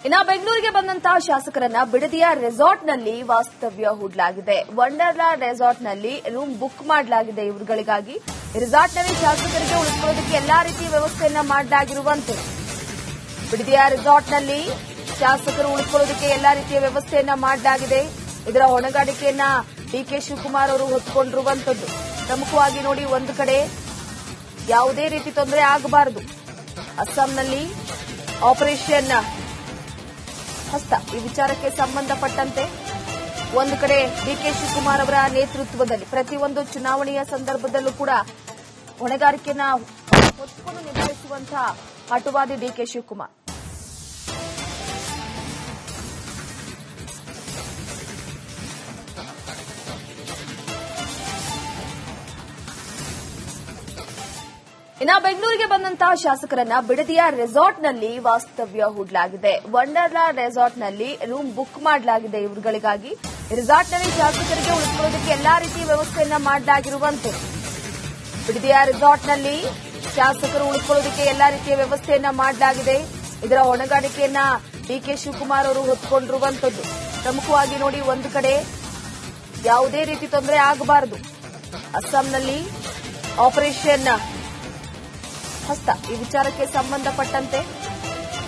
ಇನ್ನು ಬೆಂಗಳೂರಿಗೆ ಬಂದಂತಹ ಶಾಸಕರನ್ನ ಬಿಡದಿಯ ರೆಸಾರ್ಟ್ನಲ್ಲಿ ವಾಸ್ತವ್ಯ ಹೂಡಲಾಗಿದೆ. ವಂಡರ್ಲಾ ರೆಸಾರ್ಟ್ನಲ್ಲಿ ರೂಮ್ ಬುಕ್ ಮಾಡಲಾಗಿದೆ ಇವರುಗಳಿಗಾಗಿ. ರೆಸಾರ್ಟ್ನಲ್ಲಿ ಶಾಸಕರಿಗೆ ಉಳಿದುಕೊಳ್ಳೋದಕ್ಕೆ ಎಲ್ಲಾ ರೀತಿಯ ವ್ಯವಸ್ಥೆಯನ್ನ ಮಾಡಲಾಗಿರುವಂತೆ ಬಿಡದಿಯ ರೆಸಾರ್ಟ್ನಲ್ಲಿ ಶಾಸಕರು ಉಳಿದುಕೊಳ್ಳೋದಕ್ಕೆ ಎಲ್ಲಾ ರೀತಿಯ ವ್ಯವಸ್ಥೆಯನ್ನ ಮಾಡಲಾಗಿದೆ. ಇದರ ಹೊಣೆಗಾರಿಕೆಯನ್ನ ಡಿಕೆ ಶಿವಕುಮಾರ್ ಅವರು ಹೊತ್ತುಕೊಂಡಿರುವಂತದ್ದು. ಪ್ರಮುಖವಾಗಿ ನೋಡಿ, ಒಂದು ಕಡೆ ಯಾವುದೇ ರೀತಿ ತೊಂದರೆ ಆಗಬಾರದು. ಅಸ್ಸಾಂನಲ್ಲಿ ಆಪರೇಷನ್ ಹಸ್ತ ಈ ವಿಚಾರಕ್ಕೆ ಸಂಬಂಧಪಟ್ಟಂತೆ ಒಂದು ಕಡೆ ಡಿಕೆ ಶಿವಕುಮಾರ್ ಅವರ ನೇತೃತ್ವದಲ್ಲಿ ಪ್ರತಿಯೊಂದು ಚುನಾವಣೆಯ ಸಂದರ್ಭದಲ್ಲೂ ಕೂಡ ಹೊಣೆಗಾರಿಕೆಯನ್ನ ಹೊತ್ತುಕೊಂಡು ನಿಭಾಯಿಸುವಂತಹ ಹಠವಾದಿ ಡಿಕೆ ಶಿವಕುಮಾರ್. ಇನ್ನು ಬೆಂಗಳೂರಿಗೆ ಬಂದಂತಹ ಶಾಸಕರನ್ನ ಬಿಡದಿಯ ರೆಸಾರ್ಟ್ನಲ್ಲಿ ವಾಸ್ತವ್ಯ ಹೂಡಲಾಗಿದೆ. ವಂಡರ್ಲಾ ರೆಸಾರ್ಟ್ನಲ್ಲಿ ರೂಮ್ ಬುಕ್ ಮಾಡಲಾಗಿದೆ ಇವರುಗಳಿಗಾಗಿ. ರೆಸಾರ್ಟ್ನಲ್ಲಿ ಶಾಸಕರಿಗೆ ಉಳಿದುಕೊಳ್ಳೋದಕ್ಕೆ ಎಲ್ಲಾ ರೀತಿಯ ವ್ಯವಸ್ಥೆಯನ್ನ ಮಾಡಲಾಗಿರುವಂತೆ ಬಿಡದಿಯ ರೆಸಾರ್ಟ್ನಲ್ಲಿ ಶಾಸಕರು ಉಳಿದುಕೊಳ್ಳೋದಕ್ಕೆ ಎಲ್ಲಾ ರೀತಿಯ ವ್ಯವಸ್ಥೆಯನ್ನ ಮಾಡಲಾಗಿದೆ. ಇದರ ಹೊಣೆಗಾರಿಕೆಯನ್ನ ಡಿಕೆ ಶಿವಕುಮಾರ್ ಅವರು ಹೊತ್ತುಕೊಂಡಿರುವಂತದ್ದು. ಪ್ರಮುಖವಾಗಿ ನೋಡಿ, ಒಂದು ಕಡೆ ಯಾವುದೇ ರೀತಿ ತೊಂದರೆ ಆಗಬಾರದು. ಅಸ್ಸಾಂನಲ್ಲಿ ಆಪರೇಷನ್ ಹಸ್ತ ಈ ವಿಚಾರಕ್ಕೆ ಸಂಬಂಧಪಟ್ಟಂತೆ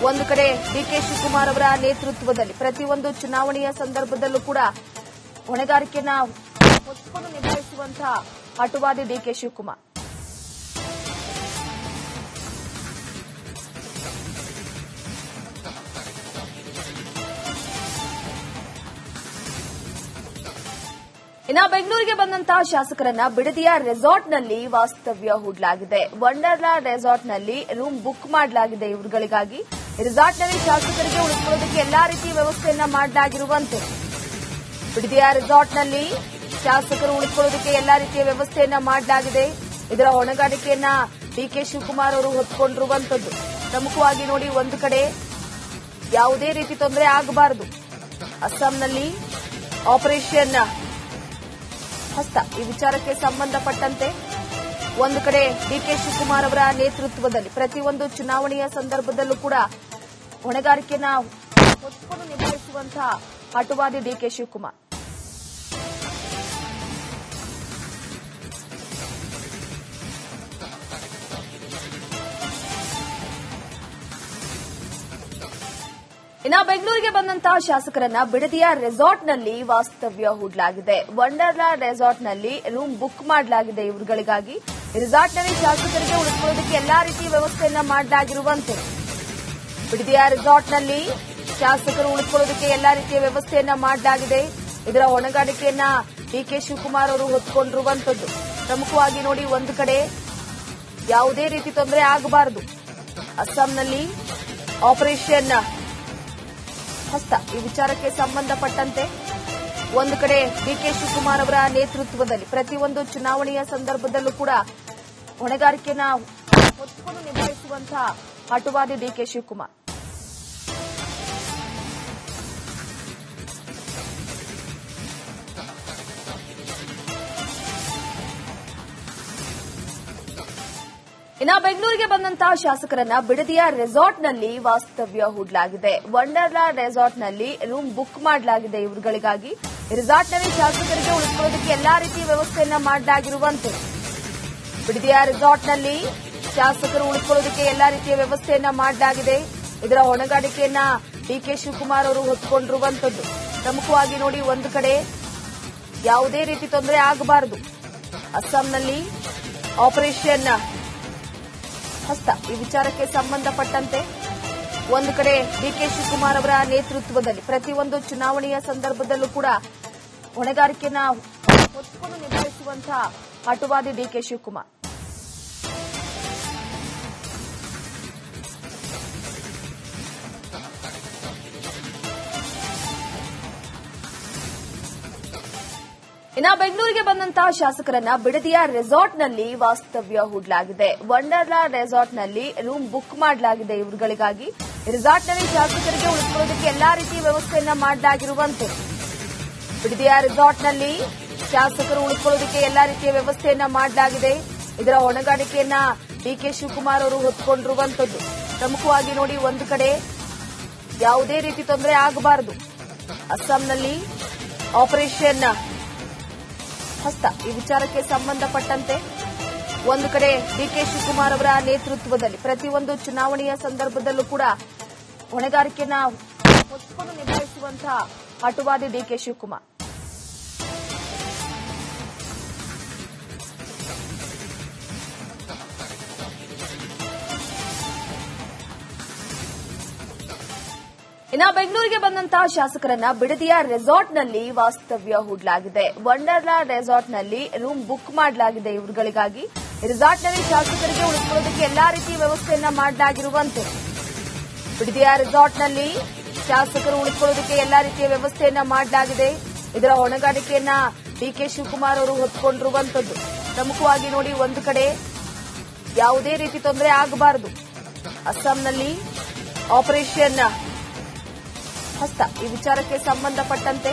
ಒಂದು ಕಡೆ ಡಿಕೆ ಶಿವಕುಮಾರ್ ಅವರ ನೇತೃತ್ವದಲ್ಲಿ ಪ್ರತಿಯೊಂದು ಚುನಾವಣೆಯ ಸಂದರ್ಭದಲ್ಲೂ ಕೂಡ ಹೊಣೆಗಾರಿಕೆಯನ್ನ ಹೊತ್ತುಕೊಂಡು ನಿಭಾಯಿಸುವಂತಹ ಹಠವಾದಿ ಡಿಕೆ ಶಿವಕುಮಾರ್. ಇನ್ನು ಬೆಂಗಳೂರಿಗೆ ಬಂದಂತಹ ಶಾಸಕರನ್ನ ಬಿಡದಿಯ ರೆಸಾರ್ಟ್ನಲ್ಲಿ ವಾಸ್ತವ್ಯ ಹೂಡಲಾಗಿದೆ. ವಂಡರ್ಲಾ ರೆಸಾರ್ಟ್ನಲ್ಲಿ ರೂಮ್ ಬುಕ್ ಮಾಡಲಾಗಿದೆ ಇವರುಗಳಿಗಾಗಿ. ರೆಸಾರ್ಟ್ನಲ್ಲಿ ಶಾಸಕರಿಗೆ ಉಳಿದುಕೊಳ್ಳೋದಕ್ಕೆ ಎಲ್ಲಾ ರೀತಿಯ ವ್ಯವಸ್ಥೆಯನ್ನ ಮಾಡಲಾಗಿರುವಂತೆ ಬಿಡದಿಯ ರೆಸಾರ್ಟ್ನಲ್ಲಿ ಶಾಸಕರು ಉಳಿದುಕೊಳ್ಳೋದಕ್ಕೆ ಎಲ್ಲಾ ರೀತಿಯ ವ್ಯವಸ್ಥೆಯನ್ನ ಮಾಡಲಾಗಿದೆ. ಇದರ ಹೊಣೆಗಾರಿಕೆಯನ್ನ ಡಿಕೆ ಶಿವಕುಮಾರ್ ಅವರು ಹೊತ್ತುಕೊಂಡಿರುವಂತದ್ದು. ಪ್ರಮುಖವಾಗಿ ನೋಡಿ, ಒಂದು ಕಡೆ ಯಾವುದೇ ರೀತಿ ತೊಂದರೆ ಆಗಬಾರದು. ಅಸ್ಸಾಂನಲ್ಲಿ ಆಪರೇಷನ್ ಹಸ್ತ ಈ ವಿಚಾರಕ್ಕೆ ಸಂಬಂಧಪಟ್ಟಂತೆ ಒಂದು ಕಡೆ ಡಿಕೆ ಶಿವಕುಮಾರ್ ಅವರ ನೇತೃತ್ವದಲ್ಲಿ ಪ್ರತಿಯೊಂದು ಚುನಾವಣೆಯ ಸಂದರ್ಭದಲ್ಲೂ ಕೂಡ ಹೊಣೆಗಾರಿಕೆಯನ್ನ ಹೊತ್ತುಕೊಂಡು ನಿಭಾಯಿಸುವಂತಹ ಹಠವಾದಿ ಡಿಕೆ ಶಿವಕುಮಾರ್. ಇನ್ನು ಬೆಂಗಳೂರಿಗೆ ಬಂದಂತಹ ಶಾಸಕರನ್ನ ಬಿಡದಿಯ ರೆಸಾರ್ಟ್ನಲ್ಲಿ ವಾಸ್ತವ್ಯ ಹೂಡಲಾಗಿದೆ. ವಂಡರ್ಲಾ ರೆಸಾರ್ಟ್ನಲ್ಲಿ ರೂಮ್ ಬುಕ್ ಮಾಡಲಾಗಿದೆ ಇವರುಗಳಿಗಾಗಿ. ರೆಸಾರ್ಟ್ನಲ್ಲಿ ಶಾಸಕರಿಗೆ ಉಳಿದುಕೊಳ್ಳೋದಕ್ಕೆ ಎಲ್ಲಾ ರೀತಿಯ ವ್ಯವಸ್ಥೆಯನ್ನ ಮಾಡಲಾಗಿರುವಂತೆ ಬಿಡದಿಯ ರೆಸಾರ್ಟ್ನಲ್ಲಿ ಶಾಸಕರು ಉಳಿದುಕೊಳ್ಳೋದಕ್ಕೆ ಎಲ್ಲಾ ರೀತಿಯ ವ್ಯವಸ್ಥೆಯನ್ನ ಮಾಡಲಾಗಿದೆ. ಇದರ ಹೊಣೆಗಾರಿಕೆಯನ್ನ ಡಿಕೆ ಶಿವಕುಮಾರ್ ಅವರು ಹೊತ್ತುಕೊಂಡಿರುವಂತದ್ದು. ಪ್ರಮುಖವಾಗಿ ನೋಡಿ, ಒಂದು ಕಡೆ ಯಾವುದೇ ರೀತಿ ತೊಂದರೆ ಆಗಬಾರದು. ಅಸ್ಸಾಂನಲ್ಲಿ ಆಪರೇಷನ್ ಹಸ್ತ ಈ ವಿಚಾರಕ್ಕೆ ಸಂಬಂಧಪಟ್ಟಂತೆ ಒಂದು ಕಡೆ ಡಿಕೆ ಶಿವಕುಮಾರ್ ಅವರ ನೇತೃತ್ವದಲ್ಲಿ ಪ್ರತಿಯೊಂದು ಚುನಾವಣೆಯ ಸಂದರ್ಭದಲ್ಲೂ ಕೂಡ ಹೊಣೆಗಾರಿಕೆಯನ್ನ ಹೊತ್ತುಕೊಂಡು ನಿಭಾಯಿಸುವಂತಹ ಹಠವಾದಿ ಡಿಕೆ ಶಿವಕುಮಾರ್. ಇನ್ನು ಬೆಂಗಳೂರಿಗೆ ಬಂದಂತಹ ಶಾಸಕರನ್ನ ಬಿಡದಿಯ ರೆಸಾರ್ಟ್ನಲ್ಲಿ ವಾಸ್ತವ್ಯ ಹೂಡಲಾಗಿದೆ. ವಂಡರ್ಲಾ ರೆಸಾರ್ಟ್ನಲ್ಲಿ ರೂಮ್ ಬುಕ್ ಮಾಡಲಾಗಿದೆ ಇವರುಗಳಿಗಾಗಿ. ರೆಸಾರ್ಟ್ನಲ್ಲಿ ಶಾಸಕರಿಗೆ ಉಳಿದುಕೊಳ್ಳೋದಕ್ಕೆ ಎಲ್ಲಾ ರೀತಿಯ ವ್ಯವಸ್ಥೆಯನ್ನ ಮಾಡಲಾಗಿರುವಂತೆ ಬಿಡದಿಯ ರೆಸಾರ್ಟ್ನಲ್ಲಿ ಶಾಸಕರು ಉಳಿದುಕೊಳ್ಳೋದಕ್ಕೆ ಎಲ್ಲಾ ರೀತಿಯ ವ್ಯವಸ್ಥೆಯನ್ನ ಮಾಡಲಾಗಿದೆ. ಇದರ ಹೊಣೆಗಾರಿಕೆಯನ್ನ ಡಿಕೆ ಶಿವಕುಮಾರ್ ಅವರು ಹೊತ್ತುಕೊಂಡಿರುವಂತದ್ದು. ಪ್ರಮುಖವಾಗಿ ನೋಡಿ, ಒಂದು ಕಡೆ ಯಾವುದೇ ರೀತಿ ತೊಂದರೆ ಆಗಬಾರದು. ಅಸ್ಸಾಂನಲ್ಲಿ ಆಪರೇಷನ್ ಹಸ್ತ ಈ ವಿಚಾರಕ್ಕೆ ಸಂಬಂಧಪಟ್ಟಂತೆ ಒಂದು ಕಡೆ ಡಿಕೆ ಶಿವಕುಮಾರ್ ಅವರ ನೇತೃತ್ವದಲ್ಲಿ ಪ್ರತಿಯೊಂದು ಚುನಾವಣೆಯ ಸಂದರ್ಭದಲ್ಲೂ ಕೂಡ ಹೊಣೆಗಾರಿಕೆಯನ್ನ ಹೊತ್ತುಕೊಂಡು ನಿಭಾಯಿಸುವಂತಹ ಹಠವಾದಿ ಡಿಕೆ ಶಿವಕುಮಾರ್. ಇನ್ನು ಬೆಂಗಳೂರಿಗೆ ಬಂದಂತಹ ಶಾಸಕರನ್ನ ಬಿಡದಿಯ ರೆಸಾರ್ಟ್ನಲ್ಲಿ ವಾಸ್ತವ್ಯ ಹೂಡಲಾಗಿದೆ. ವಂಡರ್ಲಾ ರೆಸಾರ್ಟ್ನಲ್ಲಿ ರೂಮ್ ಬುಕ್ ಮಾಡಲಾಗಿದೆ ಇವರುಗಳಿಗಾಗಿ. ರೆಸಾರ್ಟ್ನಲ್ಲಿ ಶಾಸಕರಿಗೆ ಉಳಿದುಕೊಳ್ಳೋದಕ್ಕೆ ಎಲ್ಲಾ ರೀತಿಯ ವ್ಯವಸ್ಥೆಯನ್ನ ಮಾಡಲಾಗಿರುವಂತೆ ಬಿಡದಿಯ ರೆಸಾರ್ಟ್ನಲ್ಲಿ ಶಾಸಕರು ಉಳಿದುಕೊಳ್ಳೋದಕ್ಕೆ ಎಲ್ಲಾ ರೀತಿಯ ವ್ಯವಸ್ಥೆಯನ್ನ ಮಾಡಲಾಗಿದೆ. ಇದರ ಹೊಣೆಗಾರಿಕೆಯನ್ನ ಡಿಕೆ ಶಿವಕುಮಾರ್ ಅವರು ಹೊತ್ತುಕೊಂಡಿರುವಂತದ್ದು. ಪ್ರಮುಖವಾಗಿ ನೋಡಿ, ಒಂದು ಕಡೆ ಯಾವುದೇ ರೀತಿ ತೊಂದರೆ ಆಗಬಾರದು. ಅಸ್ಸಾಂನಲ್ಲಿ ಆಪರೇಷನ್ ಹಸ್ತ ಈ ವಿಚಾರಕ್ಕೆ ಸಂಬಂಧಪಟ್ಟಂತೆ ಒಂದು ಕಡೆ ಡಿಕೆ ಶಿವಕುಮಾರ್ ಅವರ ನೇತೃತ್ವದಲ್ಲಿ ಪ್ರತಿಯೊಂದು ಚುನಾವಣೆಯ ಸಂದರ್ಭದಲ್ಲೂ ಕೂಡ ಹೊಣೆಗಾರಿಕೆಯನ್ನ ಹೊತ್ತುಕೊಂಡು ನಿಭಾಯಿಸುವಂತಹ ಹಟುವಾದಿ ಡಿಕೆ ಶಿವಕುಮಾರ್. ಇನ್ನು ಬೆಂಗಳೂರಿಗೆ ಬಂದಂತಹ ಶಾಸಕರನ್ನ ಬಿಡದಿಯ ರೆಸಾರ್ಟ್ನಲ್ಲಿ ವಾಸ್ತವ್ಯ ಹೂಡಲಾಗಿದೆ. ವಂಡರ್ಲಾ ರೆಸಾರ್ಟ್ನಲ್ಲಿ ರೂಮ್ ಬುಕ್ ಮಾಡಲಾಗಿದೆ ಇವರುಗಳಿಗಾಗಿ. ರೆಸಾರ್ಟ್ನಲ್ಲಿ ಶಾಸಕರಿಗೆ ಉಳಿದುಕೊಳ್ಳೋದಕ್ಕೆ ಎಲ್ಲಾ ರೀತಿಯ ವ್ಯವಸ್ಥೆಯನ್ನ ಮಾಡಲಾಗಿರುವಂತೆ ಬಿಡದಿಯ ರೆಸಾರ್ಟ್ನಲ್ಲಿ ಶಾಸಕರು ಉಳಿದುಕೊಳ್ಳೋದಕ್ಕೆ ಎಲ್ಲಾ ರೀತಿಯ ವ್ಯವಸ್ಥೆಯನ್ನ ಮಾಡಲಾಗಿದೆ. ಇದರ ಹೊಣೆಗಾರಿಕೆಯನ್ನ ಡಿಕೆ ಶಿವಕುಮಾರ್ ಅವರು ಹೊತ್ತುಕೊಂಡಿರುವಂತದ್ದು. ಪ್ರಮುಖವಾಗಿ ನೋಡಿ, ಒಂದು ಕಡೆ ಯಾವುದೇ ರೀತಿ ತೊಂದರೆ ಆಗಬಾರದು. ಅಸ್ಸಾಂನಲ್ಲಿ ಆಪರೇಷನ್ ಹಸ್ತ ಈ ವಿಚಾರಕ್ಕೆ ಸಂಬಂಧಪಟ್ಟಂತೆ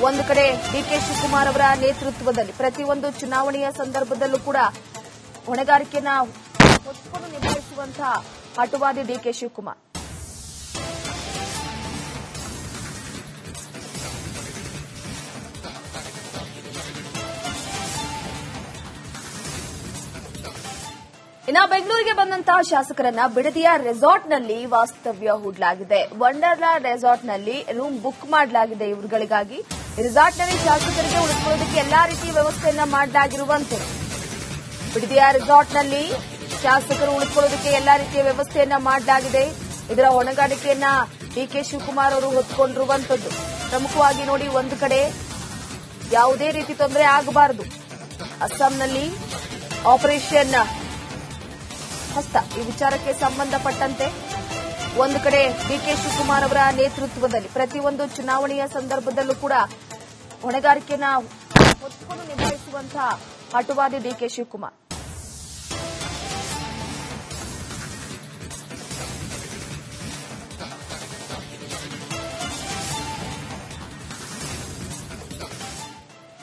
ಒಂದು ಕಡೆ ಡಿಕೆ ಶಿವಕುಮಾರ್ ಅವರ ನೇತೃತ್ವದಲ್ಲಿ ಪ್ರತಿಯೊಂದು ಚುನಾವಣೆಯ ಸಂದರ್ಭದಲ್ಲೂ ಕೂಡ ಹೊಣೆಗಾರಿಕೆಯನ್ನ ಹೊತ್ತುಕೊಂಡು ನಿಭಾಯಿಸುವಂತಹ ಹಟುವಾದಿ ಡಿಕೆ ಶಿವಕುಮಾರ್. ಇನ್ನು ಬೆಂಗಳೂರಿಗೆ ಬಂದಂತಹ ಶಾಸಕರನ್ನ ಬಿಡದಿಯ ರೆಸಾರ್ಟ್ನಲ್ಲಿ ವಾಸ್ತವ್ಯ ಹೂಡಲಾಗಿದೆ. ವಂಡರ್ಲಾ ರೆಸಾರ್ಟ್ನಲ್ಲಿ ರೂಮ್ ಬುಕ್ ಮಾಡಲಾಗಿದೆ ಇವರುಗಳಿಗಾಗಿ. ರೆಸಾರ್ಟ್ನಲ್ಲಿ ಶಾಸಕರಿಗೆ ಉಳಿದುಕೊಳ್ಳೋದಕ್ಕೆ ಎಲ್ಲಾ ರೀತಿಯ ವ್ಯವಸ್ಥೆಯನ್ನ ಮಾಡಲಾಗಿರುವಂತೆ ಬಿಡದಿಯ ರೆಸಾರ್ಟ್ನಲ್ಲಿ ಶಾಸಕರು ಉಳಿದುಕೊಳ್ಳೋದಕ್ಕೆ ಎಲ್ಲಾ ರೀತಿಯ ವ್ಯವಸ್ಥೆಯನ್ನ ಮಾಡಲಾಗಿದೆ. ಇದರ ಹೊಣೆಗಾರಿಕೆಯನ್ನ ಡಿಕೆ ಶಿವಕುಮಾರ್ ಅವರು ಹೊತ್ತುಕೊಂಡಿರುವಂತದ್ದು. ಪ್ರಮುಖವಾಗಿ ನೋಡಿ, ಒಂದು ಕಡೆ ಯಾವುದೇ ರೀತಿ ತೊಂದರೆ ಆಗಬಾರದು. ಅಸ್ಸಾಂನಲ್ಲಿ ಆಪರೇಷನ್ ಹಸ್ತ ಈ ವಿಚಾರಕ್ಕೆ ಸಂಬಂಧಪಟ್ಟಂತೆ ಒಂದು ಕಡೆ ಡಿಕೆ ಶಿವಕುಮಾರ್ ಅವರ ನೇತೃತ್ವದಲ್ಲಿ ಪ್ರತಿಯೊಂದು ಚುನಾವಣೆಯ ಸಂದರ್ಭದಲ್ಲೂ ಕೂಡ ಹೊಣೆಗಾರಿಕೆಯನ್ನ ಹೊತ್ತುಕೊಂಡು ನಿಭಾಯಿಸುವಂತಹ ಹಟುವಾದಿ ಡಿಕೆ ಶಿವಕುಮಾರ್.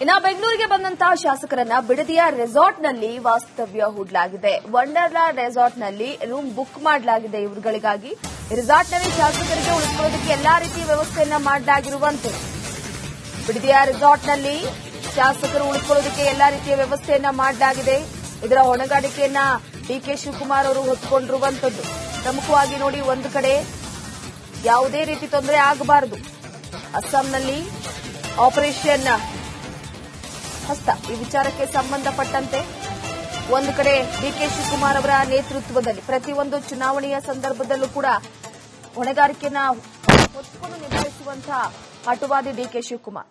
ಇನ್ನು ಬೆಂಗಳೂರಿಗೆ ಬಂದಂತಹ ಶಾಸಕರನ್ನ ಬಿಡದಿಯ ರೆಸಾರ್ಟ್ನಲ್ಲಿ ವಾಸ್ತವ್ಯ ಹೂಡಲಾಗಿದೆ. ವಂಡರ್ಲಾ ರೆಸಾರ್ಟ್ನಲ್ಲಿ ರೂಮ್ ಬುಕ್ ಮಾಡಲಾಗಿದೆ ಇವರುಗಳಿಗಾಗಿ. ರೆಸಾರ್ಟ್ನಲ್ಲಿ ಶಾಸಕರಿಗೆ ಉಳಿದುಕೊಳ್ಳೋದಕ್ಕೆ ಎಲ್ಲಾ ರೀತಿಯ ವ್ಯವಸ್ಥೆಯನ್ನ ಮಾಡಲಾಗಿರುವಂತೆ ಬಿಡದಿಯ ರೆಸಾರ್ಟ್ನಲ್ಲಿ ಶಾಸಕರು ಉಳಿದುಕೊಳ್ಳೋದಕ್ಕೆ ಎಲ್ಲಾ ರೀತಿಯ ವ್ಯವಸ್ಥೆಯನ್ನ ಮಾಡಲಾಗಿದೆ. ಇದರ ಹೊಣೆಗಾರಿಕೆಯನ್ನ ಡಿಕೆ ಶಿವಕುಮಾರ್ ಅವರು ಹೊತ್ತುಕೊಂಡಿರುವಂತದ್ದು. ಪ್ರಮುಖವಾಗಿ ನೋಡಿ, ಒಂದು ಕಡೆ ಯಾವುದೇ ರೀತಿ ತೊಂದರೆ ಆಗಬಾರದು. ಅಸ್ಸಾಂನಲ್ಲಿ ಆಪರೇಷನ್ ಹಸ್ತ ಈ ವಿಚಾರಕ್ಕೆ ಸಂಬಂಧಪಟ್ಟಂತೆ ಒಂದು ಕಡೆ ಡಿಕೆ ಶಿವಕುಮಾರ್ ಅವರ ನೇತೃತ್ವದಲ್ಲಿ ಪ್ರತಿಯೊಂದು ಚುನಾವಣೆಯ ಸಂದರ್ಭದಲ್ಲೂ ಕೂಡ ಹೊಣೆಗಾರಿಕೆಯನ್ನ ಹೊತ್ತುಕೊಂಡು ನಿಭಾಯಿಸುವಂತಹ ಹಟುವಾದಿ ಡಿಕೆ ಶಿವಕುಮಾರ್.